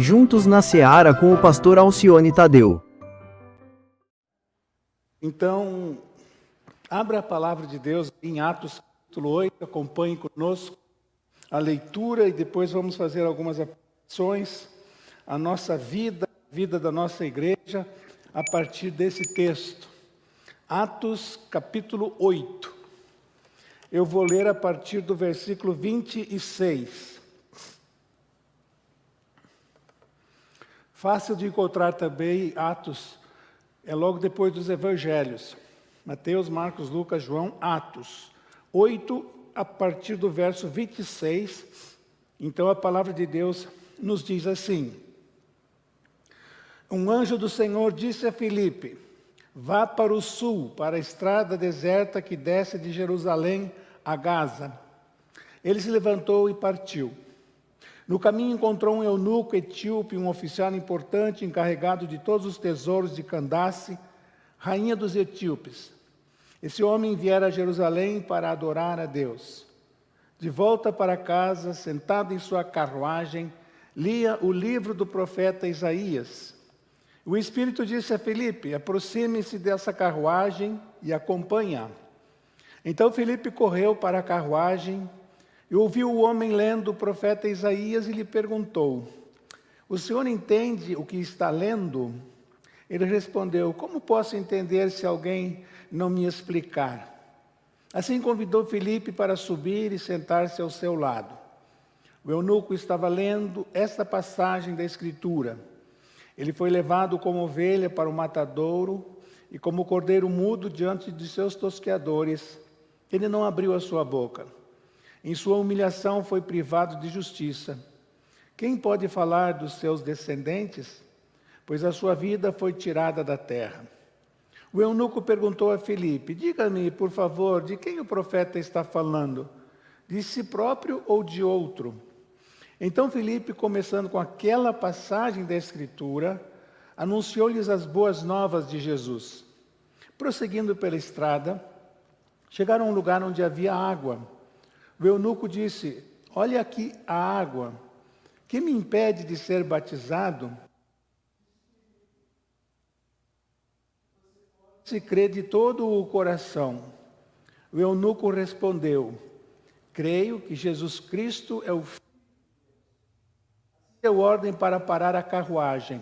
Juntos na Seara com o pastor Alcione Tadeu. Então, abra a palavra de Deus em Atos capítulo 8, acompanhe conosco a leitura e depois vamos fazer algumas aplicações à nossa vida, a vida da nossa igreja, a partir desse texto. Atos capítulo 8. Eu vou ler a partir do versículo 26. Fácil de encontrar também Atos, é logo depois dos evangelhos. Mateus, Marcos, Lucas, João, Atos 8, a partir do verso 26. Então a palavra de Deus nos diz assim: Um anjo do Senhor disse a Filipe: Vá para o sul, para a estrada deserta que desce de Jerusalém a Gaza. Ele se levantou e partiu. No caminho encontrou um eunuco etíope, um oficial importante, encarregado de todos os tesouros de Candace, rainha dos etíopes. Esse homem viera a Jerusalém para adorar a Deus. De volta para casa, sentado em sua carruagem, lia o livro do profeta Isaías. O Espírito disse a Filipe: aproxime-se dessa carruagem e acompanhe-a. Então Filipe correu para a carruagem e ouviu o homem lendo o profeta Isaías e lhe perguntou: O senhor entende o que está lendo? Ele respondeu: Como posso entender se alguém não me explicar? Assim convidou Filipe para subir e sentar-se ao seu lado. O eunuco estava lendo esta passagem da Escritura: Ele foi levado como ovelha para o matadouro e como cordeiro mudo diante de seus tosqueadores. Ele não abriu a sua boca. Em sua humilhação foi privado de justiça. Quem pode falar dos seus descendentes? Pois a sua vida foi tirada da terra. O eunuco perguntou a Filipe: Diga-me, por favor, de quem o profeta está falando? De si próprio ou de outro? Então Filipe, começando com aquela passagem da Escritura, anunciou-lhes as boas novas de Jesus. Prosseguindo pela estrada, chegaram a um lugar onde havia água. O eunuco disse: Olha aqui a água. Que me impede de ser batizado? Se crê de todo o coração. O eunuco respondeu: Creio que Jesus Cristo é o Filho. Deu ordem para parar a carruagem.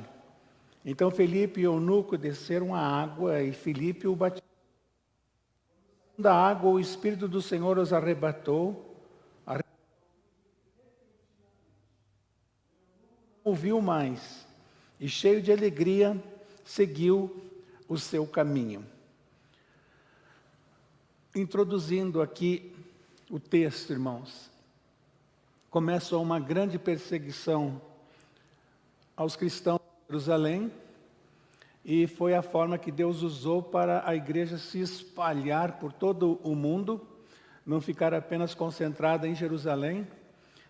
Então Filipe e o eunuco desceram a água e Filipe o batizou. Da água o Espírito do Senhor os arrebatou. Ouviu mais e, cheio de alegria, seguiu o seu caminho. Introduzindo aqui o texto, irmãos, começa uma grande perseguição aos cristãos de Jerusalém, e foi a forma que Deus usou para a igreja se espalhar por todo o mundo, não ficar apenas concentrada em Jerusalém,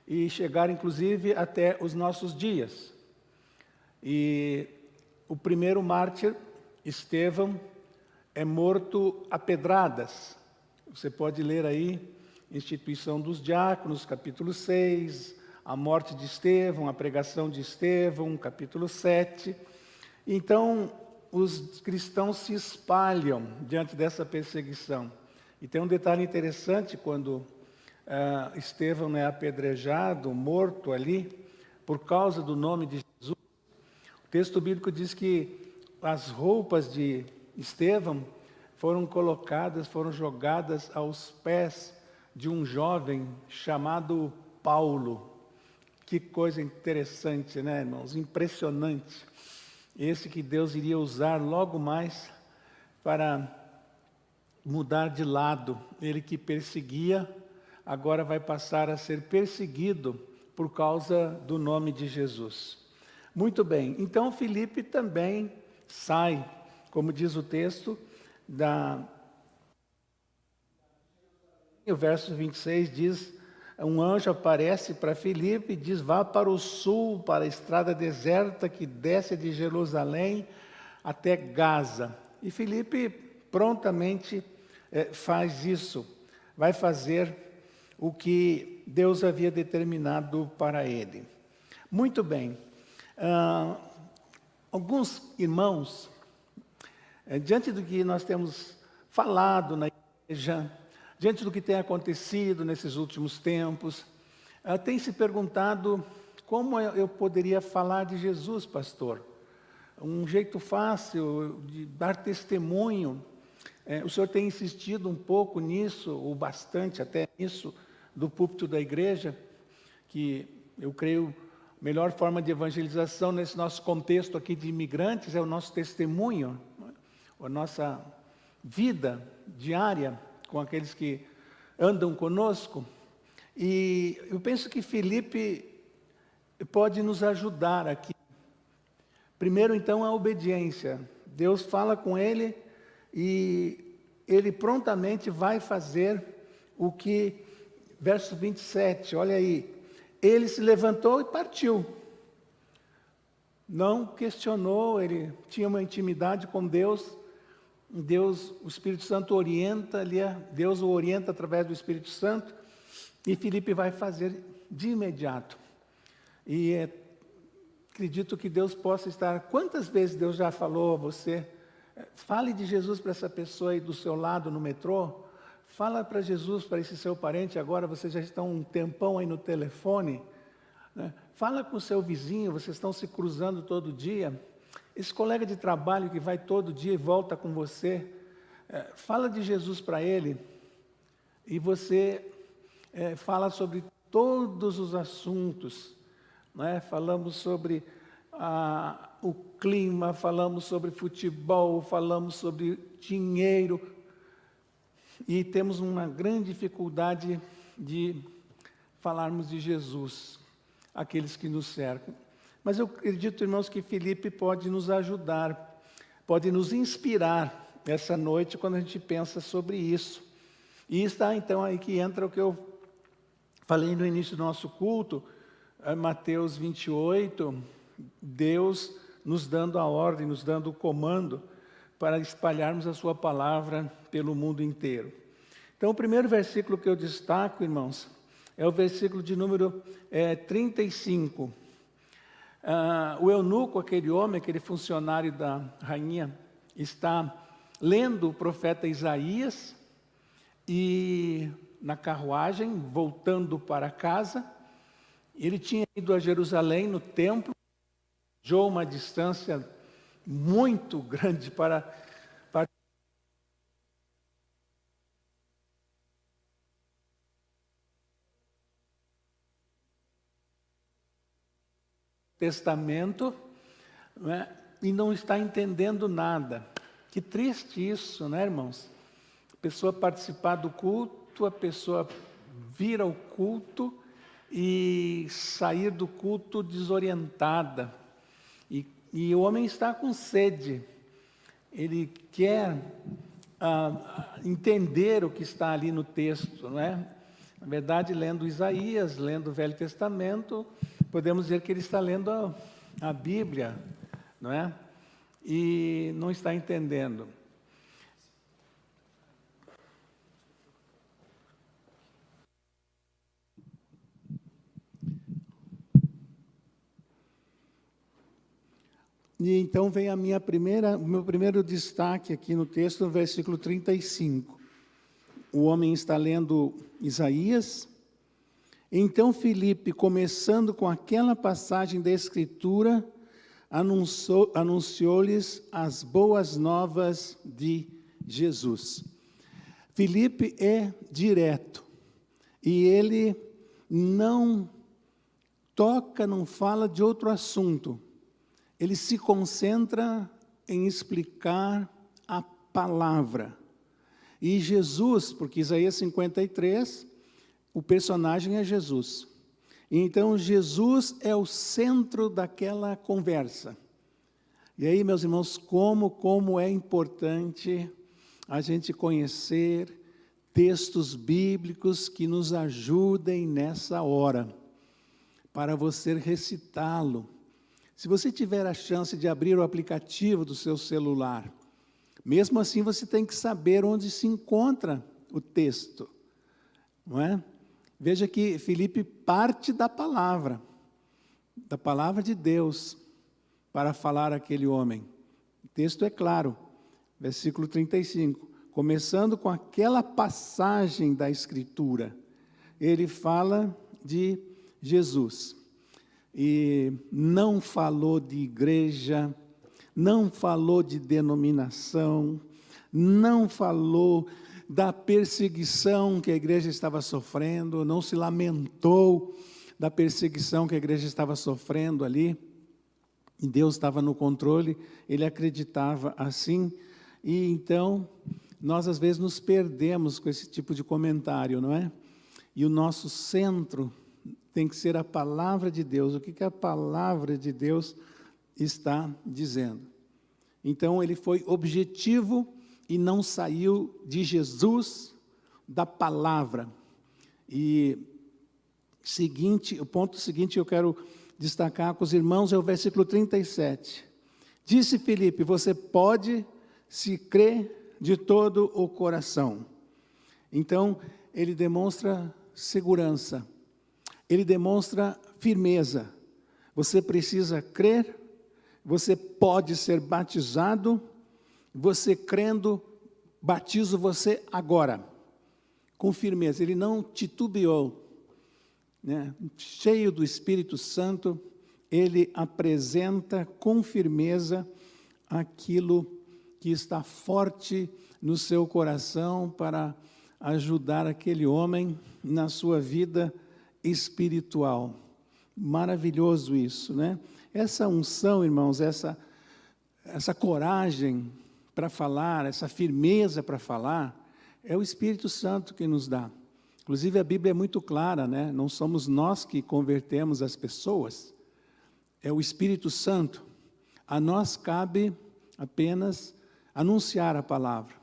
e chegar inclusive até os nossos dias. E o primeiro mártir, Estevão, é morto a pedradas. Você pode ler aí, Instituição dos Diáconos, capítulo 6, a morte de Estevão, a pregação de Estevão, capítulo 7. Então, os cristãos se espalham diante dessa perseguição. E tem um detalhe interessante, quando Estevão é apedrejado, morto ali, por causa do nome de Jesus. O texto bíblico diz que as roupas de Estevão foram jogadas aos pés de um jovem chamado Paulo. Que coisa interessante, né, irmãos? Impressionante. Esse que Deus iria usar logo mais para mudar de lado. Ele que perseguia, agora vai passar a ser perseguido por causa do nome de Jesus. Muito bem, então Filipe também sai, como diz o texto, o verso 26 diz: um anjo aparece para Filipe e diz: vá para o sul, para a estrada deserta que desce de Jerusalém até Gaza. E Filipe prontamente faz isso, vai fazer o que Deus havia determinado para ele. Muito bem, Alguns irmãos, diante do que nós temos falado na igreja, diante do que tem acontecido nesses últimos tempos, têm se perguntado como eu poderia falar de Jesus, pastor. Um jeito fácil de dar testemunho. O senhor tem insistido um pouco nisso, ou bastante até nisso, do púlpito da igreja, que eu creio a melhor forma de evangelização nesse nosso contexto aqui de imigrantes é o nosso testemunho, a nossa vida diária com aqueles que andam conosco. E eu penso que Filipe pode nos ajudar aqui. Primeiro, então, a obediência. Deus fala com ele e ele prontamente vai fazer o que, verso 27, olha aí, ele se levantou e partiu. Não questionou, ele tinha uma intimidade com Deus, o Espírito Santo orienta, Deus o orienta através do Espírito Santo, e Filipe vai fazer de imediato. E acredito que Deus possa estar... Quantas vezes Deus já falou a você, fale de Jesus para essa pessoa aí do seu lado no metrô, fala para Jesus, para esse seu parente, agora vocês já estão um tempão aí no telefone, né? Fala com o seu vizinho, vocês estão se cruzando todo dia, esse colega de trabalho que vai todo dia e volta com você, fala de Jesus para ele, e você fala sobre todos os assuntos, né? Falamos sobre o clima, falamos sobre futebol, falamos sobre dinheiro, e temos uma grande dificuldade de falarmos de Jesus, aqueles que nos cercam. Mas eu acredito, irmãos, que Filipe pode nos ajudar, pode nos inspirar essa noite quando a gente pensa sobre isso. E está então aí que entra o que eu falei no início do nosso culto, Mateus 28, Deus nos dando a ordem, nos dando o comando para espalharmos a sua palavra pelo mundo inteiro. Então, o primeiro versículo que eu destaco, irmãos, é o versículo de número 35. O eunuco, aquele homem, aquele funcionário da rainha, está lendo o profeta Isaías e na carruagem, voltando para casa, ele tinha ido a Jerusalém, no templo, viajou uma distância muito grande para Testamento, né, e não está entendendo nada. Que triste isso, né, irmãos? A pessoa participar do culto, a pessoa vir ao culto e sair do culto desorientada. E o homem está com sede. Ele quer entender o que está ali no texto, não é? Na verdade, lendo Isaías, lendo o Velho Testamento, podemos dizer que ele está lendo a Bíblia, não é? E não está entendendo. E então vem o meu primeiro destaque aqui no texto, no versículo 35. O homem está lendo Isaías. Então Filipe, começando com aquela passagem da Escritura, anunciou-lhes as boas novas de Jesus. Filipe é direto, e ele não toca, não fala de outro assunto. Ele se concentra em explicar a palavra. E Jesus, porque Isaías 53, o personagem é Jesus. Então, Jesus é o centro daquela conversa. E aí, meus irmãos, como é importante a gente conhecer textos bíblicos que nos ajudem nessa hora, para você recitá-lo. Se você tiver a chance de abrir o aplicativo do seu celular, mesmo assim você tem que saber onde se encontra o texto, não é? Veja que Filipe parte da palavra de Deus. para falar àquele homem. O texto é claro, versículo 35. Começando com aquela passagem da Escritura, ele fala de Jesus. E não falou de igreja, não falou de denominação, não falou da perseguição que a igreja estava sofrendo, não se lamentou da perseguição que a igreja estava sofrendo ali. E Deus estava no controle, ele acreditava assim. E então, nós às vezes nos perdemos com esse tipo de comentário, não é? E o nosso centro tem que ser a palavra de Deus. O que a palavra de Deus está dizendo? Então, ele foi objetivo e não saiu de Jesus, da palavra. E o ponto seguinte eu quero destacar com os irmãos é o versículo 37. Disse Filipe: você pode, se crer de todo o coração. Então, ele demonstra segurança, ele demonstra firmeza. Você precisa crer, você pode ser batizado, você crendo, batizo você agora, com firmeza. Ele não titubeou, né? Cheio do Espírito Santo, ele apresenta com firmeza aquilo que está forte no seu coração para ajudar aquele homem na sua vida espiritual. Maravilhoso isso, né? Essa unção, irmãos, essa coragem para falar, essa firmeza para falar, é o Espírito Santo que nos dá. Inclusive a Bíblia é muito clara, né? Não somos nós que convertemos as pessoas, é o Espírito Santo. A nós cabe apenas anunciar a palavra,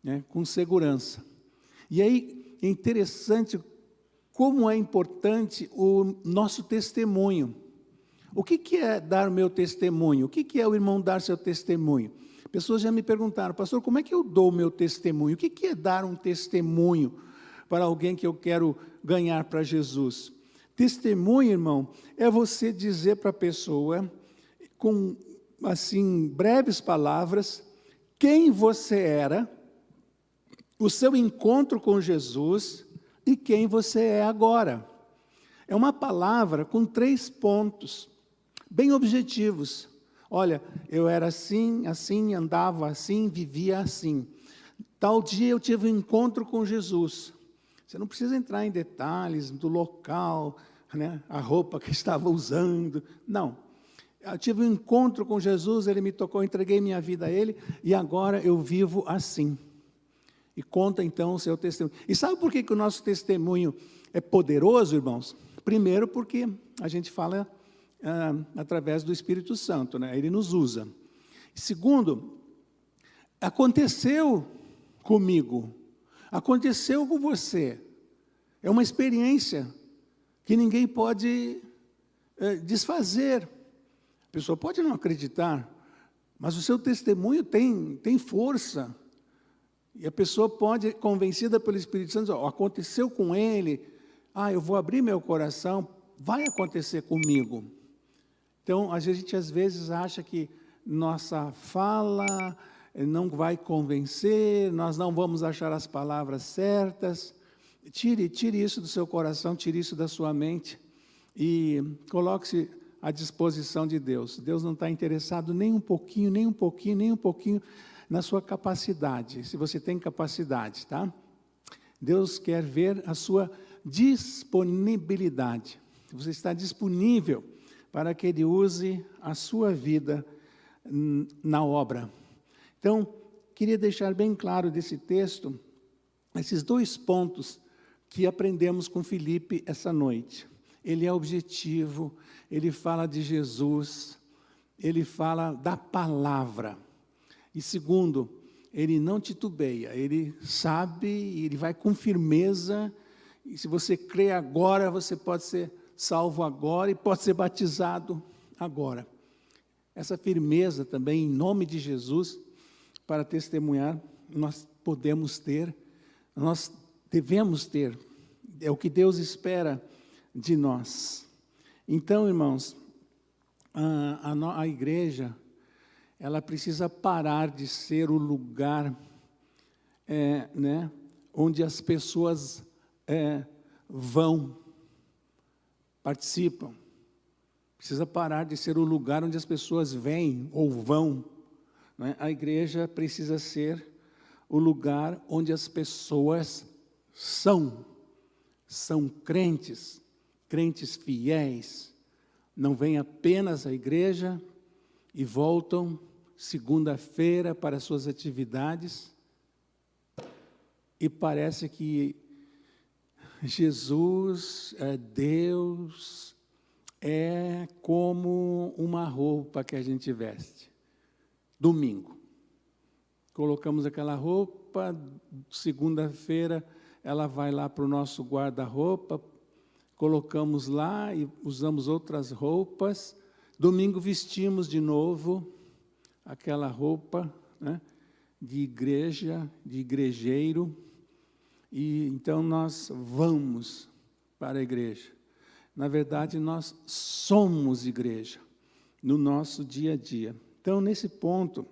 né? Com segurança. E aí é interessante como é importante o nosso testemunho. O que é dar o meu testemunho? O que é o irmão dar seu testemunho? Pessoas já me perguntaram: pastor, como é que eu dou o meu testemunho? O que é dar um testemunho para alguém que eu quero ganhar para Jesus? Testemunho, irmão, é você dizer para a pessoa, com assim, breves palavras, quem você era, o seu encontro com Jesus e quem você é agora. É uma palavra com 3 pontos, bem objetivos. Olha, eu era assim, assim, andava assim, vivia assim. Tal dia eu tive um encontro com Jesus. Você não precisa entrar em detalhes do local, né, a roupa que estava usando. Não. Eu tive um encontro com Jesus, ele me tocou, entreguei minha vida a ele, e agora eu vivo assim. E conta então o seu testemunho. E sabe por que o nosso testemunho é poderoso, irmãos? Primeiro, porque a gente fala através do Espírito Santo, né? Ele nos usa. Segundo, aconteceu comigo, aconteceu com você. É uma experiência que ninguém pode desfazer. A pessoa pode não acreditar, mas o seu testemunho tem força. E a pessoa pode, convencida pelo Espírito Santo, dizer: aconteceu com ele, eu vou abrir meu coração, vai acontecer comigo. Então, a gente às vezes acha que nossa fala não vai convencer, nós não vamos achar as palavras certas. Tire isso do seu coração, tire isso da sua mente e coloque-se à disposição de Deus. Deus não está interessado nem um pouquinho na sua capacidade, se você tem capacidade, tá? Deus quer ver a sua disponibilidade. Você está disponível para que Ele use a sua vida na obra. Então, queria deixar bem claro desse texto, esses 2 pontos que aprendemos com Filipe essa noite. Ele é objetivo, ele fala de Jesus, ele fala da palavra. E segundo, ele não titubeia, ele sabe, ele vai com firmeza, e se você crê agora, você pode ser salvo agora e pode ser batizado agora. Essa firmeza também, em nome de Jesus, para testemunhar, nós podemos ter, nós devemos ter, é o que Deus espera de nós. Então, irmãos, a igreja, ela precisa parar de ser o lugar onde as pessoas vão, participam. Precisa parar de ser o lugar onde as pessoas vêm ou vão. Né? A igreja precisa ser o lugar onde as pessoas são crentes, crentes fiéis. Não vêm apenas à igreja e voltam segunda-feira para suas atividades e parece que Jesus, Deus, é como uma roupa que a gente veste. Domingo, colocamos aquela roupa, segunda-feira ela vai lá para o nosso guarda-roupa, colocamos lá e usamos outras roupas, domingo vestimos de novo aquela roupa, né, de igreja, de igrejeiro, e então nós vamos para a igreja. Na verdade, nós somos igreja, no nosso dia a dia. Então, nesse ponto,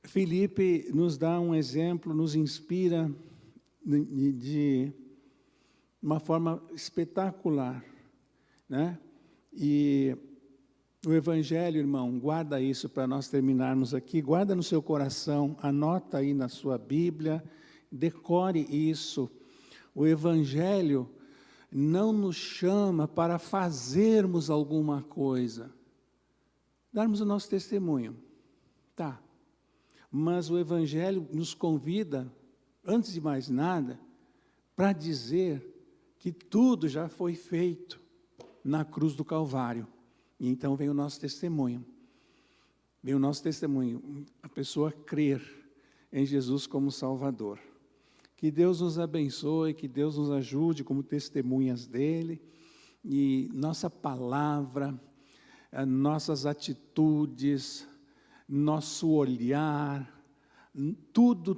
Filipe nos dá um exemplo, nos inspira de uma forma espetacular, né? E o Evangelho, irmão, guarda isso para nós terminarmos aqui, guarda no seu coração, anota aí na sua Bíblia, decore isso. O Evangelho não nos chama para fazermos alguma coisa, darmos o nosso testemunho, tá? Mas o Evangelho nos convida, antes de mais nada, para dizer que tudo já foi feito na cruz do Calvário. E então vem o nosso testemunho. Vem o nosso testemunho, a pessoa crer em Jesus como Salvador. Que Deus nos abençoe, que Deus nos ajude como testemunhas dEle, e nossa palavra, nossas atitudes, nosso olhar, tudo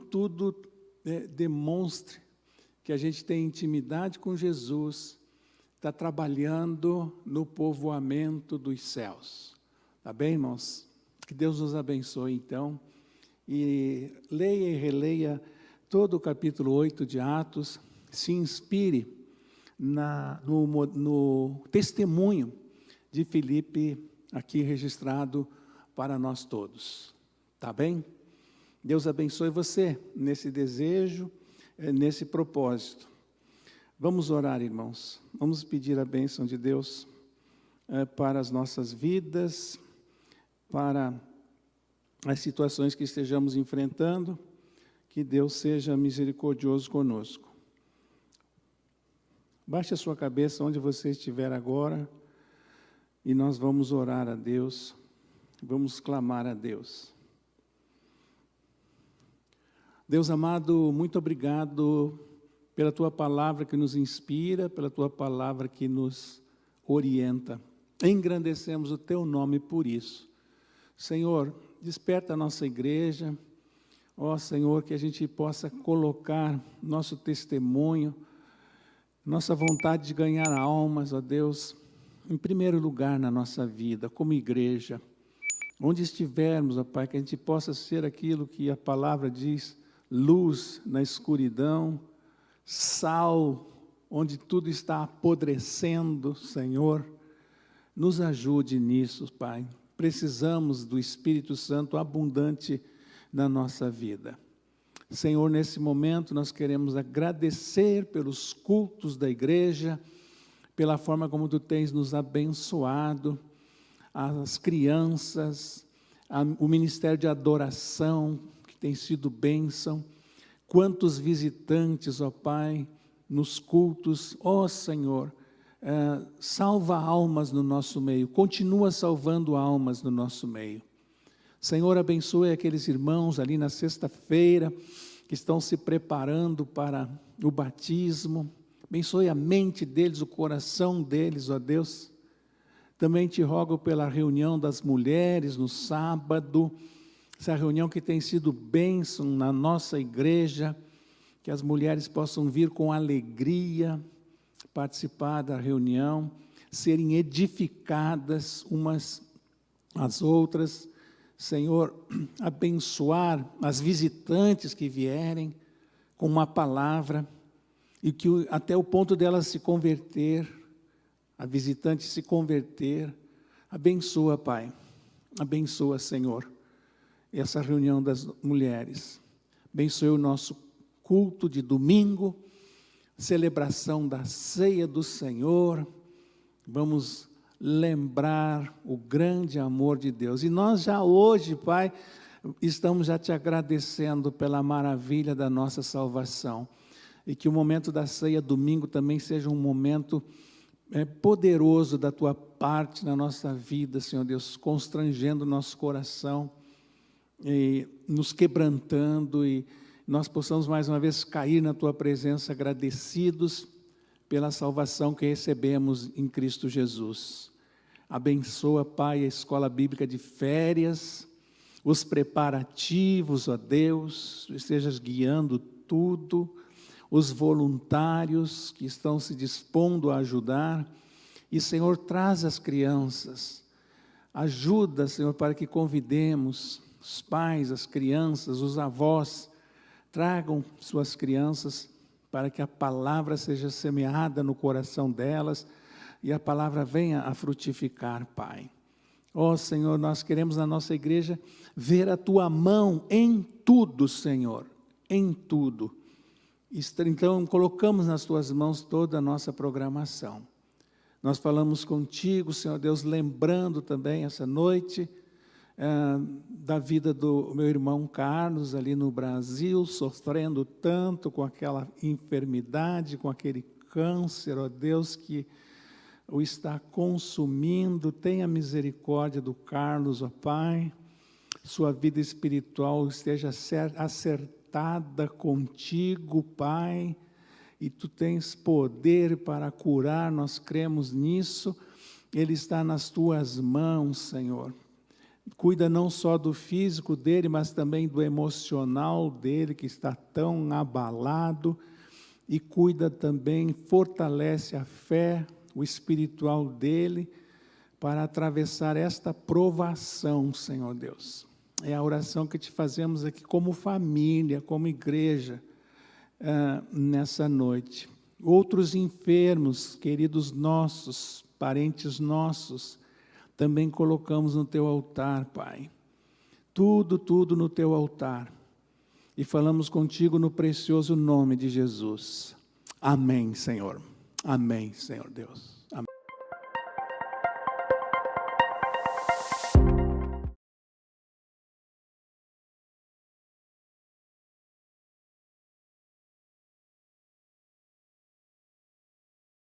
demonstre que a gente tem intimidade com Jesus, está trabalhando no povoamento dos céus. Tá bem, irmãos? Que Deus nos abençoe, então, e leia e releia todo o capítulo 8 de Atos, se inspire no testemunho de Filipe, aqui registrado para nós todos. Tá bem? Deus abençoe você nesse desejo, nesse propósito. Vamos orar, irmãos. Vamos pedir a bênção de Deus para as nossas vidas, para as situações que estejamos enfrentando. Que Deus seja misericordioso conosco. Baixe a sua cabeça onde você estiver agora e nós vamos orar a Deus, vamos clamar a Deus. Deus amado, muito obrigado pela Tua palavra que nos inspira, pela Tua palavra que nos orienta. Engrandecemos o Teu nome por isso. Senhor, desperta a nossa igreja. Ó Senhor, que a gente possa colocar nosso testemunho, nossa vontade de ganhar almas, ó Deus, em primeiro lugar na nossa vida, como igreja. Onde estivermos, ó Pai, que a gente possa ser aquilo que a palavra diz, luz na escuridão, sal, onde tudo está apodrecendo, Senhor. Nos ajude nisso, Pai. Precisamos do Espírito Santo abundante na nossa vida. Senhor, nesse momento nós queremos agradecer pelos cultos da igreja, pela forma como Tu tens nos abençoado, as crianças, o ministério de adoração, que tem sido bênção, quantos visitantes, ó Pai, nos cultos, ó Senhor, salva almas no nosso meio, continua salvando almas no nosso meio. Senhor, abençoe aqueles irmãos ali na sexta-feira que estão se preparando para o batismo. Abençoe a mente deles, o coração deles, ó Deus. Também te rogo pela reunião das mulheres no sábado, essa reunião que tem sido bênção na nossa igreja, que as mulheres possam vir com alegria participar da reunião. serem edificadas umas às outras. Senhor, abençoar as visitantes que vierem com uma palavra, e que até o ponto delas se converter, a visitante se converter. Abençoa, Pai, abençoa, Senhor, essa reunião das mulheres. Abençoe o nosso culto de domingo, celebração da ceia do Senhor. Vamos lembrar o grande amor de Deus. E nós já hoje, Pai, estamos já te agradecendo pela maravilha da nossa salvação. E que o momento da ceia domingo também seja um momento poderoso da Tua parte na nossa vida, Senhor Deus, constrangendo o nosso coração, e nos quebrantando, e nós possamos mais uma vez cair na Tua presença agradecidos pela salvação que recebemos em Cristo Jesus. Abençoa, Pai, a escola bíblica de férias, os preparativos, ó Deus, Tu estejas guiando tudo, os voluntários que estão se dispondo a ajudar, e, Senhor, traz as crianças, ajuda, Senhor, para que convidemos os pais, as crianças, os avós, tragam suas crianças, para que a palavra seja semeada no coração delas, e a palavra venha a frutificar, Pai. Ó Senhor, nós queremos na nossa igreja ver a Tua mão em tudo, Senhor, em tudo. Então, colocamos nas Tuas mãos toda a nossa programação. Nós falamos contigo, Senhor Deus, lembrando também essa noite da vida do meu irmão Carlos, ali no Brasil, sofrendo tanto com aquela enfermidade, com aquele câncer, ó Deus, que o está consumindo. Tenha misericórdia do Carlos, ó Pai, sua vida espiritual esteja acertada contigo, Pai, e Tu tens poder para curar, nós cremos nisso. Ele está nas Tuas mãos, Senhor. Cuida não só do físico dele, mas também do emocional dele, que está tão abalado, e cuida também, fortalece a fé, o espiritual dele, para atravessar esta provação, Senhor Deus. É a oração que te fazemos aqui como família, como igreja, nessa noite. Outros enfermos, queridos nossos, parentes nossos, também colocamos no Teu altar, Pai. Tudo, tudo no Teu altar. E falamos contigo no precioso nome de Jesus. Amém, Senhor. Amém, Senhor Deus.